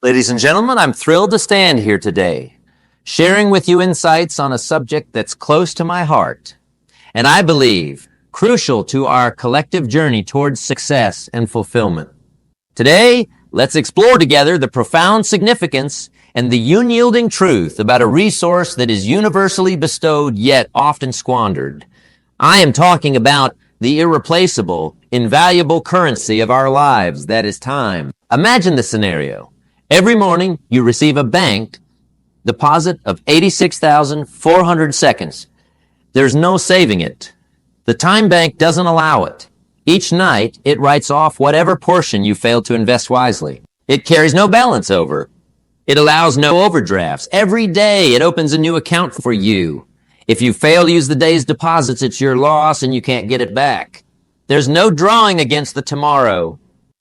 Ladies and gentlemen, I'm thrilled to stand here today, sharing with you insights on a subject that's close to my heart, and I believe crucial to our collective journey towards success and fulfillment. Today, let's explore together the profound significance and the unyielding truth about a resource that is universally bestowed yet often squandered. I am talking about the irreplaceable, invaluable currency of our lives, that is time. Imagine the scenario. Every morning, you receive a banked deposit of 86,400 seconds. There's no saving it. The time bank doesn't allow it. Each night, it writes off whatever portion you failed to invest wisely. It carries no balance over. It allows no overdrafts. Every day, it opens a new account for you. If you fail to use the day's deposits, it's your loss and you can't get it back. There's no drawing against the tomorrow.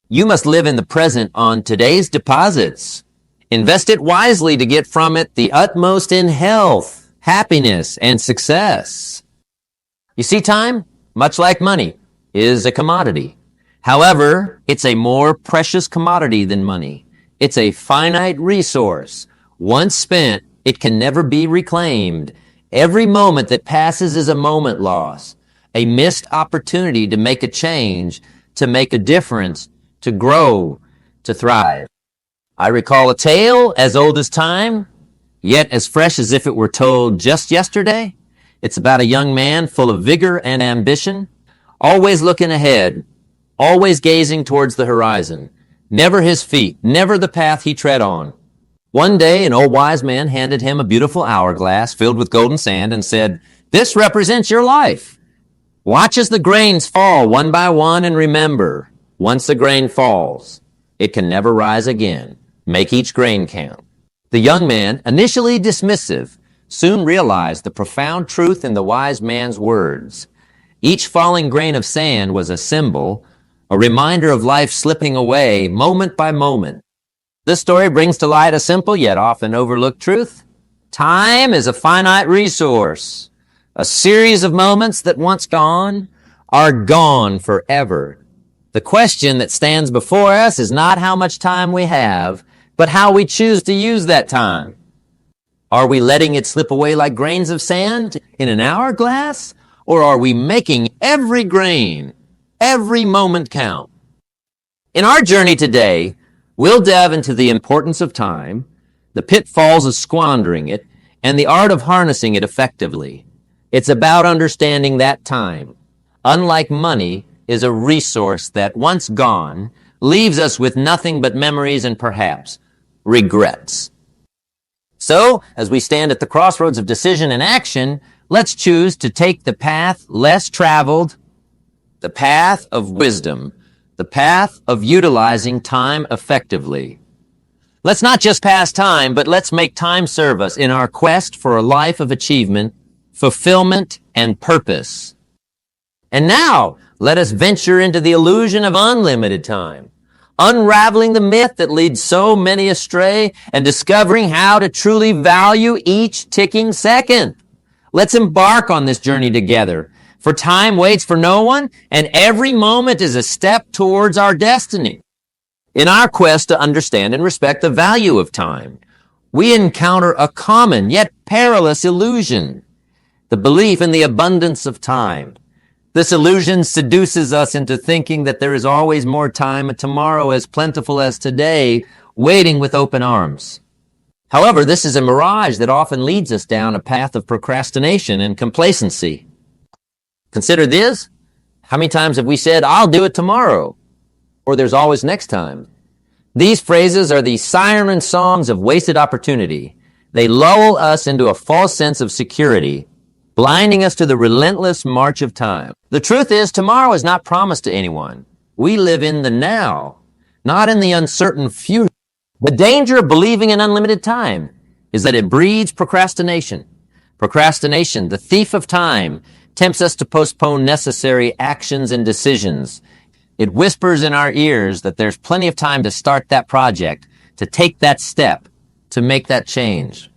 You must live in the present on today's deposits. Invest it wisely to get from it the utmost in health, happiness, and success. You see, time, much like money, is a commodity. However, it's a more precious commodity than money. It's a finite resource. Once spent, it can never be reclaimed. Every moment that passes is a moment lost, a missed opportunity to make a change, to make a difference, to grow, to thrive. I recall a tale as old as time, yet as fresh as if it were told just yesterday. It's about a young man full of vigor and ambition, always looking ahead, always gazing towards the horizon, never his feet, never the path he tread on. One day, an old wise man handed him a beautiful hourglass filled with golden sand and said, "This represents your life. Watch as the grains fall one by one and remember, once a grain falls, it can never rise again. Make each grain count." The young man, initially dismissive, soon realized the profound truth in the wise man's words. Each falling grain of sand was a symbol, a reminder of life slipping away moment by moment. This story brings to light a simple yet often overlooked truth. Time is a finite resource, a series of moments that once gone are gone forever. The question that stands before us is not how much time we have, but how we choose to use that time. Are we letting it slip away like grains of sand in an hourglass? Or are we making every grain, every moment count? In our journey today, we'll delve into the importance of time, the pitfalls of squandering it, and the art of harnessing it effectively. It's about understanding that time, unlike money, is a resource that, once gone, leaves us with nothing but memories and perhaps regrets. So, as we stand at the crossroads of decision and action, let's choose to take the path less traveled, the path of wisdom, the path of utilizing time effectively. Let's not just pass time, but let's make time serve us in our quest for a life of achievement, fulfillment, and purpose. And now, let us venture into the illusion of unlimited time, unraveling the myth that leads so many astray and discovering how to truly value each ticking second. Let's embark on this journey together, for time waits for no one, and every moment is a step towards our destiny. In our quest to understand and respect the value of time, we encounter a common yet perilous illusion, the belief in the abundance of time. This illusion seduces us into thinking that there is always more time and tomorrow as plentiful as today, waiting with open arms. However, this is a mirage that often leads us down a path of procrastination and complacency. Consider this. How many times have we said, "I'll do it tomorrow," or "there's always next time"? These phrases are the siren songs of wasted opportunity. They lull us into a false sense of security, blinding us to the relentless march of time. The truth is, tomorrow is not promised to anyone. We live in the now, not in the uncertain future. The danger of believing in unlimited time is that it breeds procrastination. Procrastination, the thief of time, tempts us to postpone necessary actions and decisions. It whispers in our ears that there's plenty of time to start that project, to take that step, to make that change.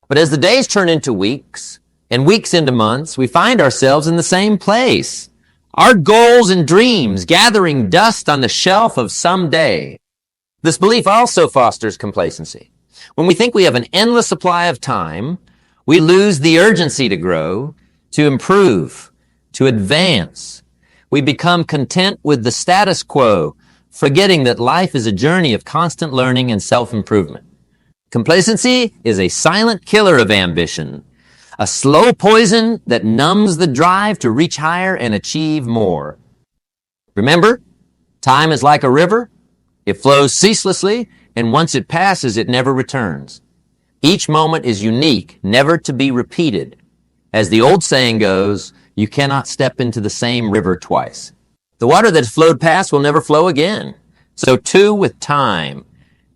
But as the days turn into weeks, and weeks into months, we find ourselves in the same place. Our goals and dreams gathering dust on the shelf of some day. This belief also fosters complacency. When we think we have an endless supply of time, we lose the urgency to grow, to improve, to advance. We become content with the status quo, forgetting that life is a journey of constant learning and self-improvement. Complacency is a silent killer of ambition, a slow poison that numbs the drive to reach higher and achieve more. Remember, time is like a river. It flows ceaselessly, and once it passes, it never returns. Each moment is unique, never to be repeated. As the old saying goes, you cannot step into the same river twice. The water that has flowed past will never flow again. So too with time.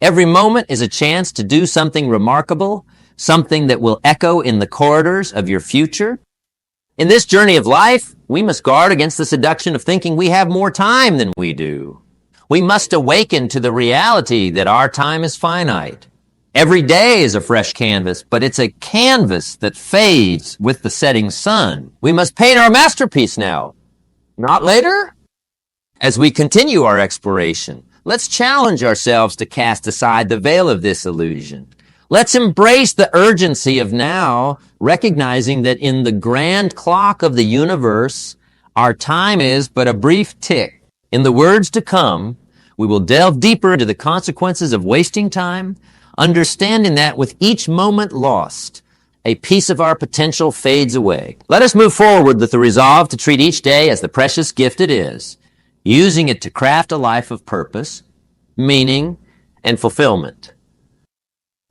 Every moment is a chance to do something remarkable, something that will echo in the corridors of your future. In this journey of life, we must guard against the seduction of thinking we have more time than we do. We must awaken to the reality that our time is finite. Every day is a fresh canvas, but it's a canvas that fades with the setting sun. We must paint our masterpiece now, not later. As we continue our exploration, let's challenge ourselves to cast aside the veil of this illusion. Let's embrace the urgency of now, recognizing that in the grand clock of the universe, our time is but a brief tick. In the words to come, we will delve deeper into the consequences of wasting time, understanding that with each moment lost, a piece of our potential fades away. Let us move forward with the resolve to treat each day as the precious gift it is, using it to craft a life of purpose, meaning, and fulfillment.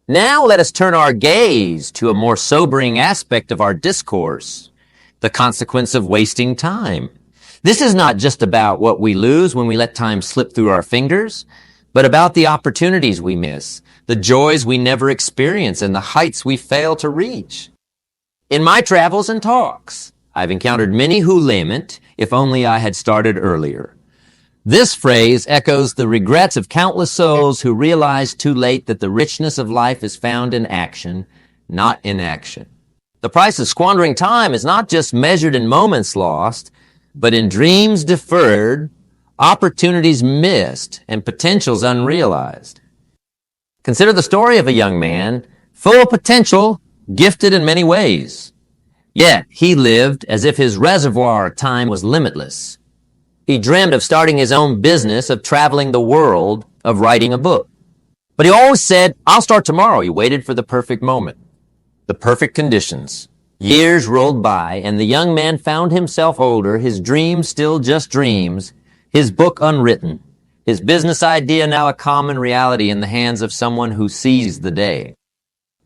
Now let us turn our gaze to a more sobering aspect of our discourse, the consequence of wasting time. This is not just about what we lose when we let time slip through our fingers, but about the opportunities we miss, the joys we never experience, and the heights we fail to reach. In my travels and talks, I've encountered many who lament, if only I had started earlier. This phrase echoes the regrets of countless souls who realized too late that the richness of life is found in action, not inaction. The price of squandering time is not just measured in moments lost, but in dreams deferred, opportunities missed, and potentials unrealized. Consider the story of a young man, full of potential, gifted in many ways. Yet he lived as if his reservoir of time was limitless. He dreamed of starting his own business, of traveling the world, of writing a book. But he always said, "I'll start tomorrow." He waited for the perfect moment, the perfect conditions. Years rolled by, and the young man found himself older, his dreams still just dreams, his book unwritten, his business idea now a common reality in the hands of someone who seized the day.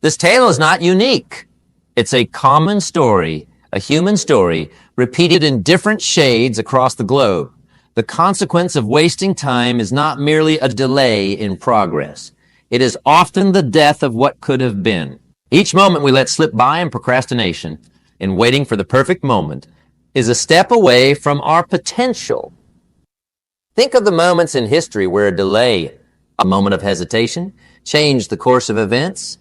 This tale is not unique. It's a common story, a human story, repeated in different shades across the globe. The consequence of wasting time is not merely a delay in progress. It is often the death of what could have been. Each moment we let slip by in procrastination, in waiting for the perfect moment, is a step away from our potential. Think of the moments in history where a delay, a moment of hesitation, changed the course of events.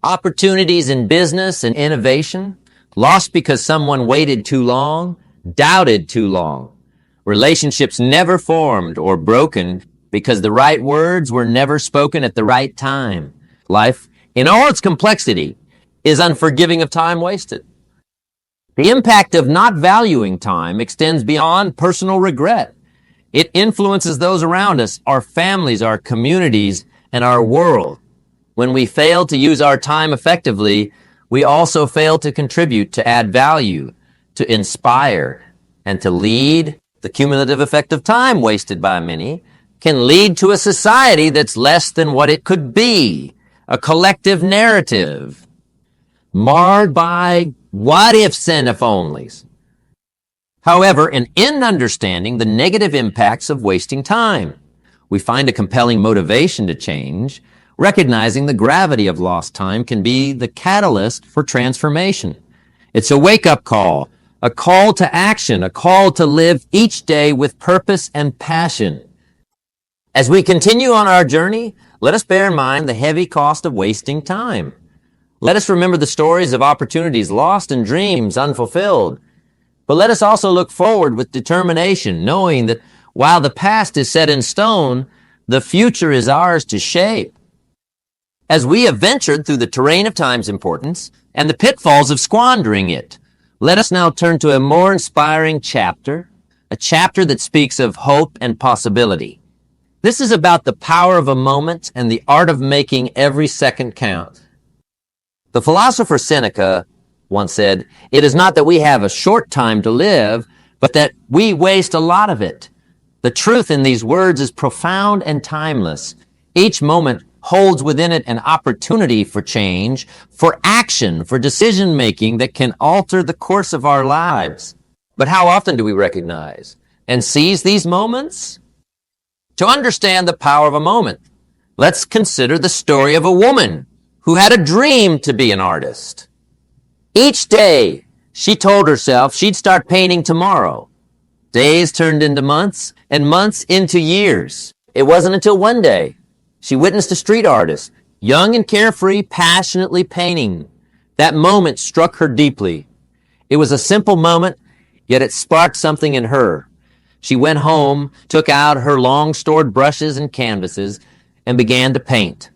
Opportunities in business and innovation, lost because someone waited too long, doubted too long. Relationships never formed or broken because the right words were never spoken at the right time. Life, in all its complexity, is unforgiving of time wasted. The impact of not valuing time extends beyond personal regret. It influences those around us, our families, our communities, and our world. When we fail to use our time effectively, we also fail to contribute, to add value, to inspire, and to lead. The cumulative effect of time wasted by many can lead to a society that's less than what it could be, a collective narrative marred by what-ifs and if-onlys. However, in understanding the negative impacts of wasting time, we find a compelling motivation to change, recognizing the gravity of lost time can be the catalyst for transformation. It's a wake-up call, a call to action, a call to live each day with purpose and passion. As we continue on our journey, let us bear in mind the heavy cost of wasting time. Let us remember the stories of opportunities lost and dreams unfulfilled. But let us also look forward with determination, knowing that while the past is set in stone, The future is ours to shape. As we have ventured through the terrain of time's importance and the pitfalls of squandering it, let us now turn to a more inspiring chapter, a chapter that speaks of hope and possibility. This is about the power of a moment and the art of making every second count. The philosopher Seneca once said, "It is not that we have a short time to live, but that we waste a lot of it." The truth in these words is profound and timeless. Each moment holds within it an opportunity for change, for action, for decision-making that can alter the course of our lives. But how often do we recognize and seize these moments? To understand the power of a moment, let's consider the story of a woman who had a dream to be an artist. Each day, she told herself she'd start painting tomorrow. Days turned into months, and months into years. It wasn't until one day she witnessed a street artist, young and carefree, passionately painting. That moment struck her deeply. It was a simple moment, yet it sparked something in her. She went home, took out her long-stored brushes and canvases, and began to paint.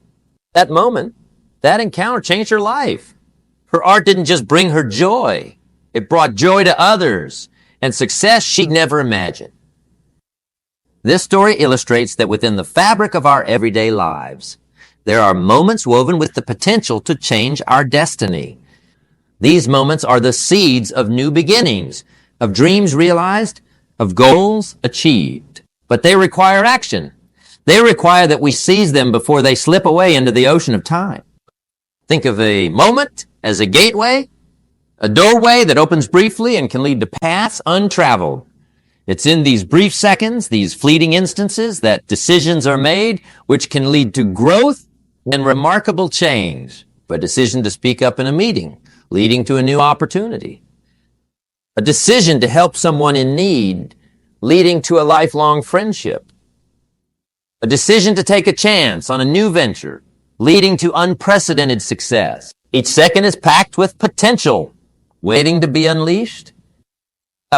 That moment, that encounter changed her life. Her art didn't just bring her joy. It brought joy to others and success she'd never imagined. This story illustrates that within the fabric of our everyday lives, there are moments woven with the potential to change our destiny. These moments are the seeds of new beginnings, of dreams realized, of goals achieved. But they require action. They require that we seize them before they slip away into the ocean of time. Think of a moment as a gateway, a doorway that opens briefly and can lead to paths untraveled. It's in these brief seconds, these fleeting instances, that decisions are made which can lead to growth and remarkable change. A decision to speak up in a meeting, leading to a new opportunity. A decision to help someone in need, leading to a lifelong friendship. A decision to take a chance on a new venture, leading to unprecedented success. Each second is packed with potential, waiting to be unleashed.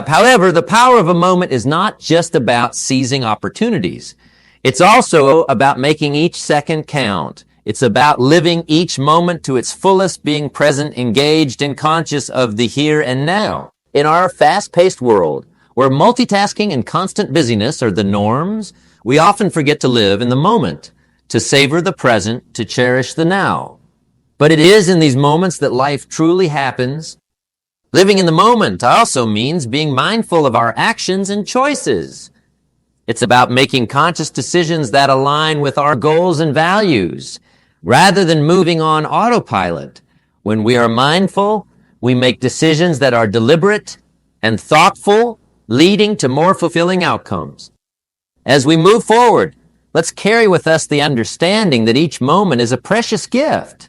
However, the power of a moment is not just about seizing opportunities. It's also about making each second count. It's about living each moment to its fullest, being present, engaged, and conscious of the here and now. In our fast-paced world, where multitasking and constant busyness are the norms, we often forget to live in the moment, to savor the present, to cherish the now. But it is in these moments that life truly happens. Living in the moment also means being mindful of our actions and choices. It's about making conscious decisions that align with our goals and values, rather than moving on autopilot. When we are mindful, we make decisions that are deliberate and thoughtful, leading to more fulfilling outcomes. As we move forward, let's carry with us the understanding that each moment is a precious gift.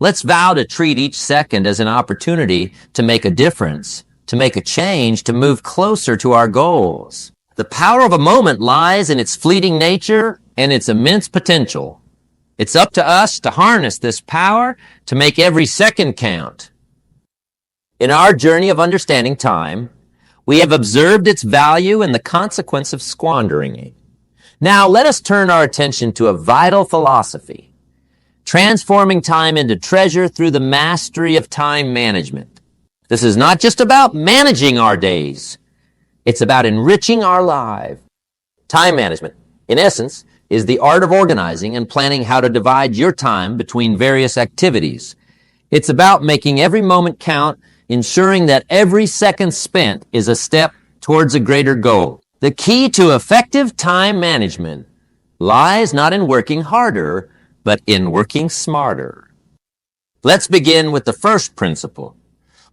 Let's vow to treat each second as an opportunity to make a difference, to make a change, to move closer to our goals. The power of a moment lies in its fleeting nature and its immense potential. It's up to us to harness this power to make every second count. In our journey of understanding time, we have observed its value and the consequence of squandering it. Now let us turn our attention to a vital philosophy, transforming time into treasure through the mastery of time management. This is not just about managing our days. It's about enriching our lives. Time management, in essence, is the art of organizing and planning how to divide your time between various activities. It's about making every moment count, ensuring that every second spent is a step towards a greater goal. The key to effective time management lies not in working harder, but in working smarter. Let's begin with the first principle,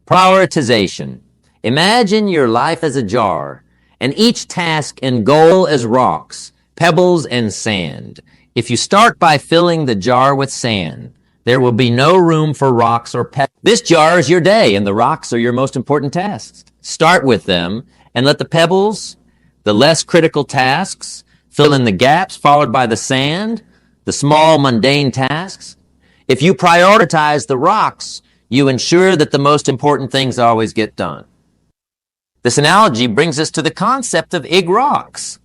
prioritization. Imagine your life as a jar, and each task and goal as rocks, pebbles, and sand. If you start by filling the jar with sand, there will be no room for rocks or pebbles. This jar is your day, and the rocks are your most important tasks. Start with them, and let the pebbles, the less critical tasks, fill in the gaps, followed by the sand, the small, mundane tasks. If you prioritize the rocks, you ensure that the most important things always get done. This analogy brings us to the concept of big rocks.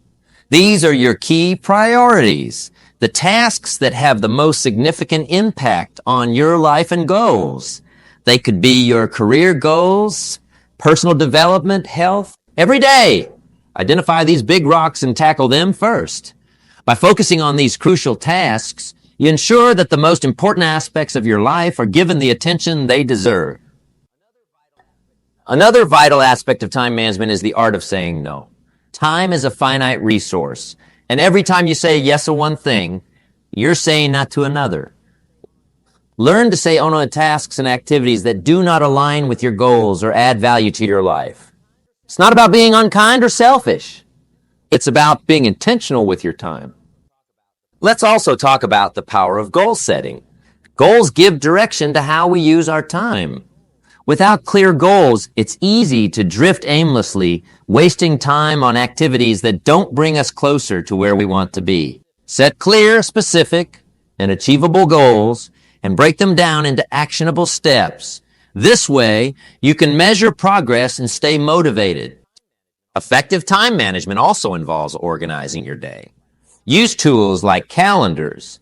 These are your key priorities, the tasks that have the most significant impact on your life and goals. They could be your career goals, personal development, health. Every day, identify these big rocks and tackle them first. By focusing on these crucial tasks, you ensure that the most important aspects of your life are given the attention they deserve. Another vital aspect of time management is the art of saying no. Time is a finite resource, and every time you say yes to one thing, you're saying not to another. Learn to say no to tasks and activities that do not align with your goals or add value to your life. It's not about being unkind or selfish. It's about being intentional with your time. Let's also talk about the power of goal setting. Goals give direction to how we use our time. Without clear goals, it's easy to drift aimlessly, wasting time on activities that don't bring us closer to where we want to be. Set clear, specific, and achievable goals and break them down into actionable steps. This way, you can measure progress and stay motivated. Effective time management also involves organizing your day. Use tools like calendars,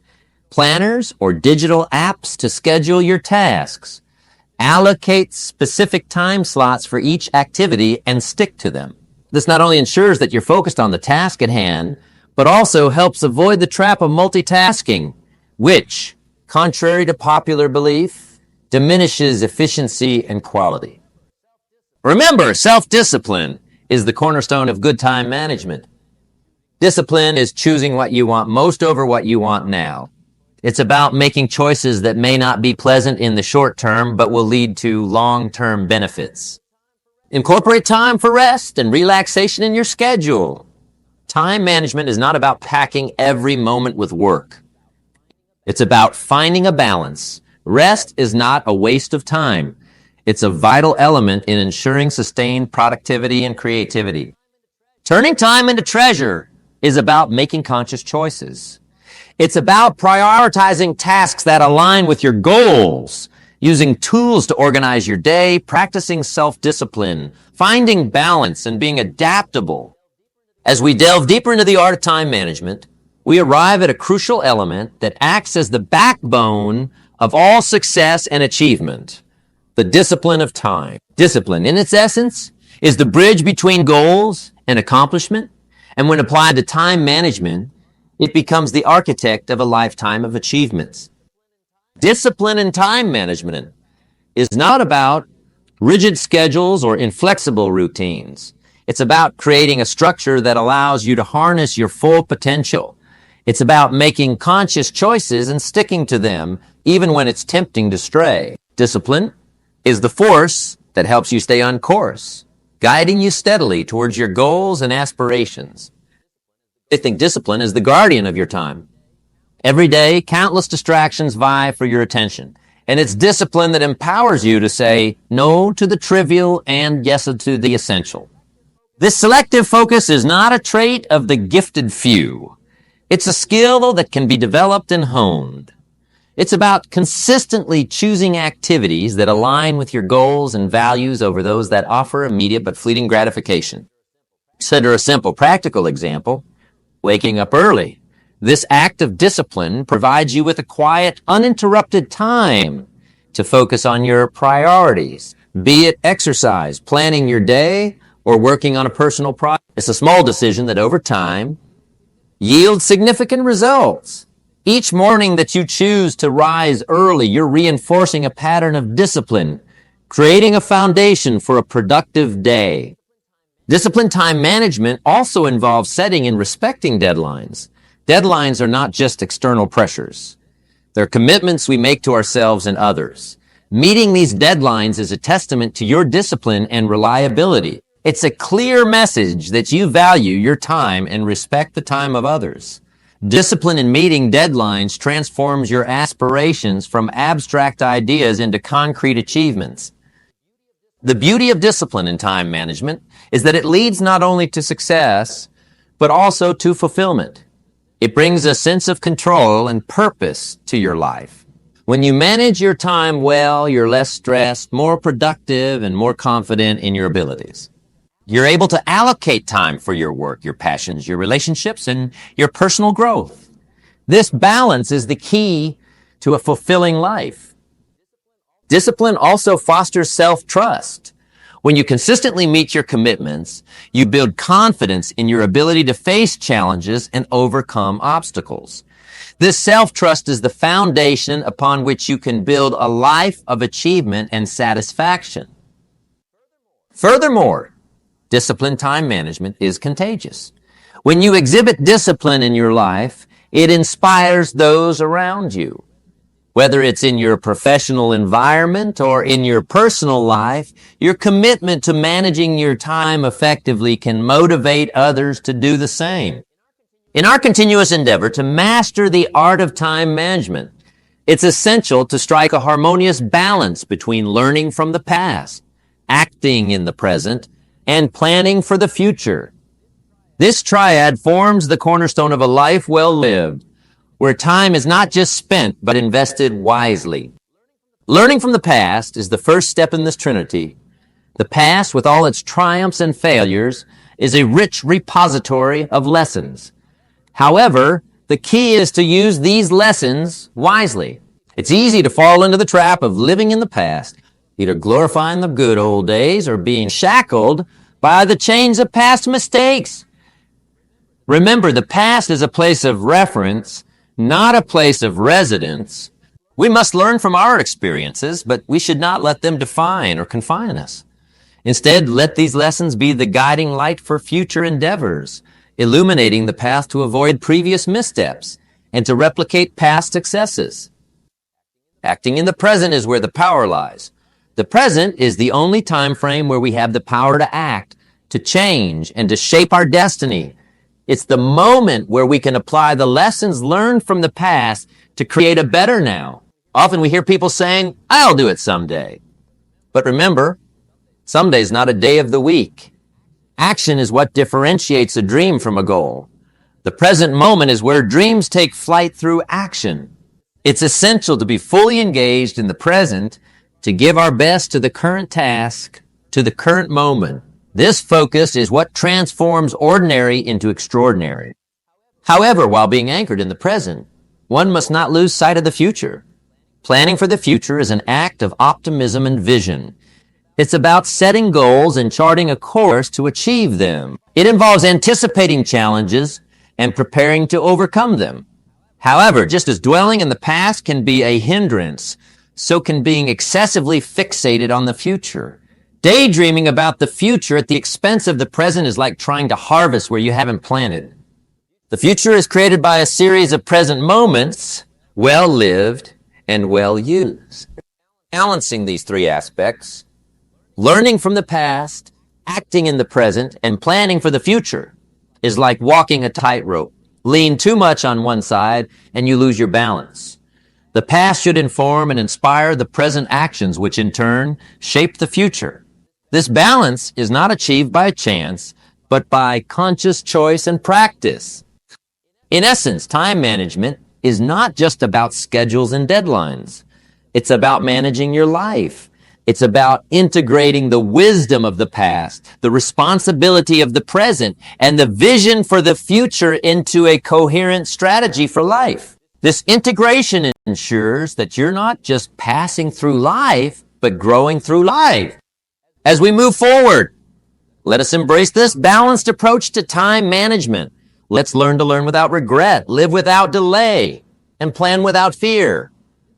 planners, or digital apps to schedule your tasks. Allocate specific time slots for each activity and stick to them. This not only ensures that you're focused on the task at hand, but also helps avoid the trap of multitasking, which, contrary to popular belief, diminishes efficiency and quality. Remember, self-discipline is the cornerstone of good time management. Discipline is choosing what you want most over what you want now. It's about making choices that may not be pleasant in the short term, but will lead to long-term benefits. Incorporate time for rest and relaxation in your schedule. Time management is not about packing every moment with work. It's about finding a balance. Rest is not a waste of time. It's a vital element in ensuring sustained productivity and creativity. Turning time into treasure is about making conscious choices. It's about prioritizing tasks that align with your goals, using tools to organize your day, practicing self-discipline, finding balance, and being adaptable. As we delve deeper into the art of time management, we arrive at a crucial element that acts as the backbone of all success and achievement, the discipline of time. Discipline, in its essence, is the bridge between goals and accomplishment, and when applied to time management, it becomes the architect of a lifetime of achievements. Discipline in time management is not about rigid schedules or inflexible routines. It's about creating a structure that allows you to harness your full potential. It's about making conscious choices and sticking to them, even when it's tempting to stray. Discipline is the force that helps you stay on course, guiding you steadily towards your goals and aspirations. I think discipline is the guardian of your time. Every day, countless distractions vie for your attention, and it's discipline that empowers you to say no to the trivial and yes to the essential. This selective focus is not a trait of the gifted few. It's a skill that can be developed and honed. It's about consistently choosing activities that align with your goals and values over those that offer immediate but fleeting gratification. Consider a simple practical example. Waking up early. This act of discipline provides you with a quiet, uninterrupted time to focus on your priorities, be it exercise, planning your day, or working on a personal project. It's a small decision that over time yields significant results. Each morning that you choose to rise early, you're reinforcing a pattern of discipline, creating a foundation for a productive day. Disciplined time management also involves setting and respecting deadlines. Deadlines are not just external pressures. They're commitments we make to ourselves and others. Meeting these deadlines is a testament to your discipline and reliability. It's a clear message that you value your time and respect the time of others. Discipline in meeting deadlines transforms your aspirations from abstract ideas into concrete achievements. The beauty of discipline in time management is that it leads not only to success, but also to fulfillment. It brings a sense of control and purpose to your life. When you manage your time well, you're less stressed, more productive, and more confident in your abilities. You're able to allocate time for your work, your passions, your relationships, and your personal growth. This balance is the key to a fulfilling life. Discipline also fosters self-trust. When you consistently meet your commitments, you build confidence in your ability to face challenges and overcome obstacles. This self-trust is the foundation upon which you can build a life of achievement and satisfaction. Furthermore, disciplined time management is contagious. When you exhibit discipline in your life, it inspires those around you. Whether it's in your professional environment or in your personal life, your commitment to managing your time effectively can motivate others to do the same. In our continuous endeavor to master the art of time management, it's essential to strike a harmonious balance between learning from the past, acting in the present, and planning for the future. This triad forms the cornerstone of a life well lived, where time is not just spent, but invested wisely. Learning from the past is the first step in this trinity. The past, with all its triumphs and failures, is a rich repository of lessons. However, the key is to use these lessons wisely. It's easy to fall into the trap of living in the past, either glorifying the good old days or being shackled by the chains of past mistakes. Remember, the past is a place of reference, not a place of residence. We must learn from our experiences, but we should not let them define or confine us. Instead, let these lessons be the guiding light for future endeavors, illuminating the path to avoid previous missteps and to replicate past successes. Acting in the present is where the power lies. The present is the only time frame where we have the power to act, to change, and to shape our destiny. It's the moment where we can apply the lessons learned from the past to create a better now. Often we hear people saying, "I'll do it someday." But remember, someday's not a day of the week. Action is what differentiates a dream from a goal. The present moment is where dreams take flight through action. It's essential to be fully engaged in the present, to give our best to the current task, to the current moment. This focus is what transforms ordinary into extraordinary. However, while being anchored in the present, one must not lose sight of the future. Planning for the future is an act of optimism and vision. It's about setting goals and charting a course to achieve them. It involves anticipating challenges and preparing to overcome them. However, just as dwelling in the past can be a hindrance, so can being excessively fixated on the future. Daydreaming about the future at the expense of the present is like trying to harvest where you haven't planted. The future is created by a series of present moments, well lived and well used. Balancing these three aspects, learning from the past, acting in the present, and planning for the future, is like walking a tightrope. Lean too much on one side and you lose your balance. The past should inform and inspire the present actions, which in turn shape the future. This balance is not achieved by chance, but by conscious choice and practice. In essence, time management is not just about schedules and deadlines. It's about managing your life. It's about integrating the wisdom of the past, the responsibility of the present, and the vision for the future into a coherent strategy for life. This integration ensures that you're not just passing through life, but growing through life. As we move forward, let us embrace this balanced approach to time management. Let's learn to learn without regret, live without delay, and plan without fear.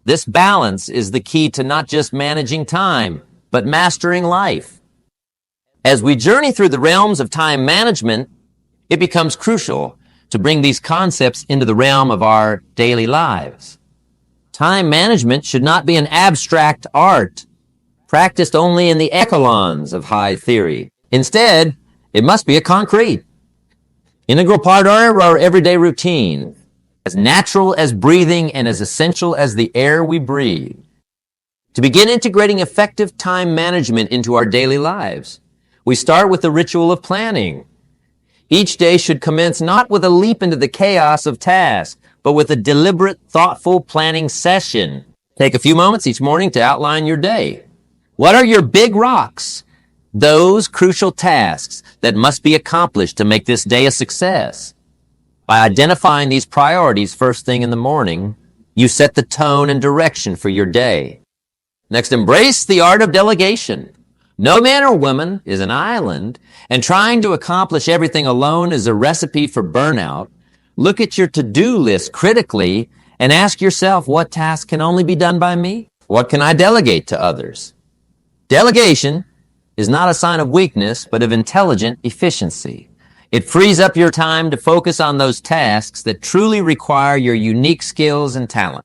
This balance is the key to not just managing time, but mastering life. As we journey through the realms of time management, it becomes crucial to bring these concepts into the realm of our daily lives. Time management should not be an abstract art, practiced only in the echelons of high theory. Instead, it must be a concrete, integral part of our everyday routine, as natural as breathing and as essential as the air we breathe. To begin integrating effective time management into our daily lives, we start with the ritual of planning. Each day should commence not with a leap into the chaos of tasks, but with a deliberate, thoughtful planning session. Take a few moments each morning to outline your day. What are your big rocks those crucial tasks that must be accomplished to make this day a success. By identifying these priorities first thing in the morning, you set the tone and direction for your day. Next, embrace the art of delegation. No man or woman is an island, and trying to accomplish everything alone is a recipe for burnout. Look at your to-do list critically and ask yourself, what task can only be done by me? What can I delegate to others? Delegation is not a sign of weakness, but of intelligent efficiency. It frees up your time to focus on those tasks that truly require your unique skills and talent.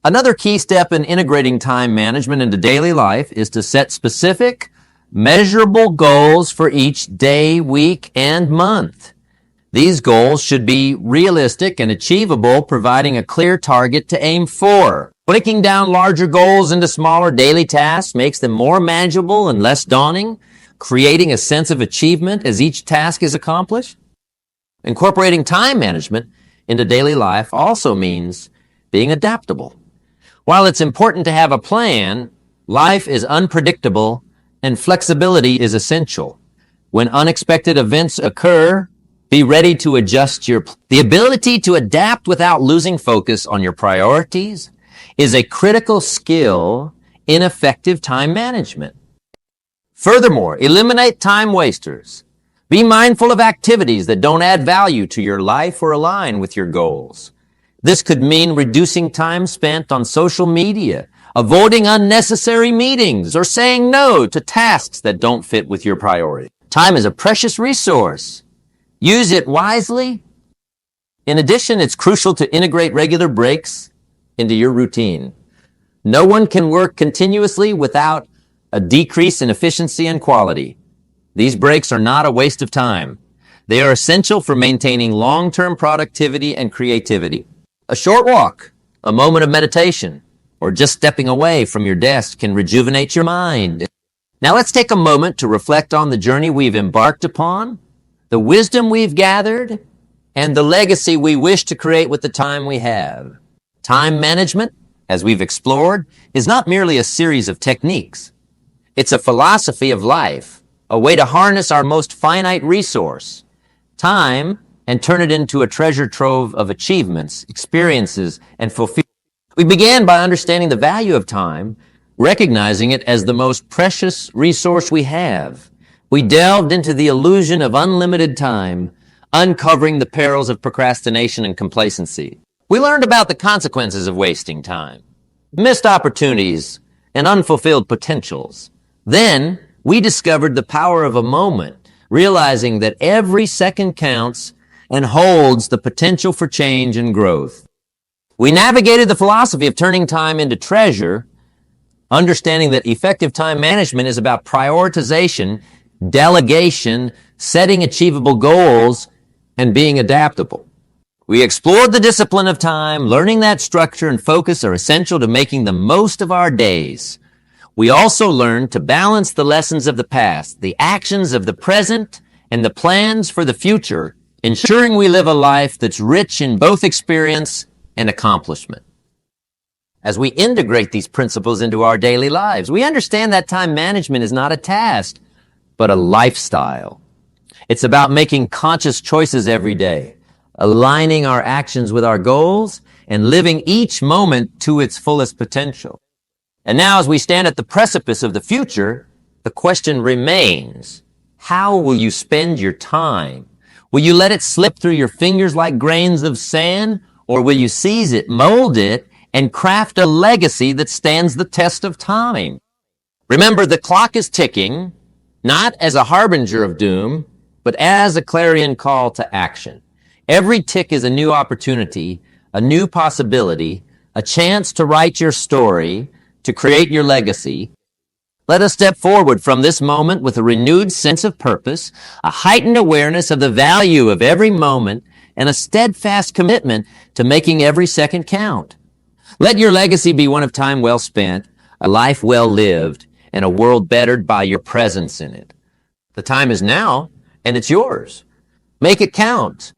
Another key step in integrating time management into daily life is to set specific, measurable goals for each day, week, and month. These goals should be realistic and achievable, providing a clear target to aim for. Breaking down larger goals into smaller daily tasks makes them more manageable and less daunting, creating a sense of achievement as each task is accomplished. Incorporating time management into daily life also means being adaptable. While it's important to have a plan, life is unpredictable and flexibility is essential. When unexpected events occur, be ready to adjust the ability to adapt without losing focus on your priorities is a critical skill in effective time management. Furthermore, eliminate time wasters. Be mindful of activities that don't add value to your life or align with your goals. This could mean reducing time spent on social media, avoiding unnecessary meetings, or saying no to tasks that don't fit with your priority. Time is a precious resource. Use it wisely. In addition, it's crucial to integrate regular breaks into your routine. No one can work continuously without a decrease in efficiency and quality. These breaks are not a waste of time. They are essential for maintaining long-term productivity and creativity. A short walk, a moment of meditation, or just stepping away from your desk can rejuvenate your mind. Now let's take a moment to reflect on the journey we've embarked upon, the wisdom we've gathered, and the legacy we wish to create with the time we have. Time management, as we've explored, is not merely a series of techniques. It's a philosophy of life, a way to harness our most finite resource, time, and turn it into a treasure trove of achievements, experiences, and fulfillment. We began by understanding the value of time, recognizing it as the most precious resource we have. We delved into the illusion of unlimited time, uncovering the perils of procrastination and complacency. We learned about the consequences of wasting time, missed opportunities, and unfulfilled potentials. Then, we discovered the power of a moment, realizing that every second counts and holds the potential for change and growth. We navigated the philosophy of turning time into treasure, understanding that effective time management is about prioritization, delegation, setting achievable goals, and being adaptable. We explored the discipline of time, learning that structure and focus are essential to making the most of our days. We also learned to balance the lessons of the past, the actions of the present, and the plans for the future, ensuring we live a life that's rich in both experience and accomplishment. As we integrate these principles into our daily lives, we understand that time management is not a task, but a lifestyle. It's about making conscious choices every day, aligning our actions with our goals, and living each moment to its fullest potential. And now, as we stand at the precipice of the future, the question remains, how will you spend your time? Will you let it slip through your fingers like grains of sand, or will you seize it, mold it, and craft a legacy that stands the test of time? Remember, the clock is ticking, not as a harbinger of doom, but as a clarion call to action. Every tick is a new opportunity, a new possibility, a chance to write your story, to create your legacy. Let us step forward from this moment with a renewed sense of purpose, a heightened awareness of the value of every moment, and a steadfast commitment to making every second count. Let your legacy be one of time well spent, a life well lived, and a world bettered by your presence in it. The time is now, and it's yours. Make it count.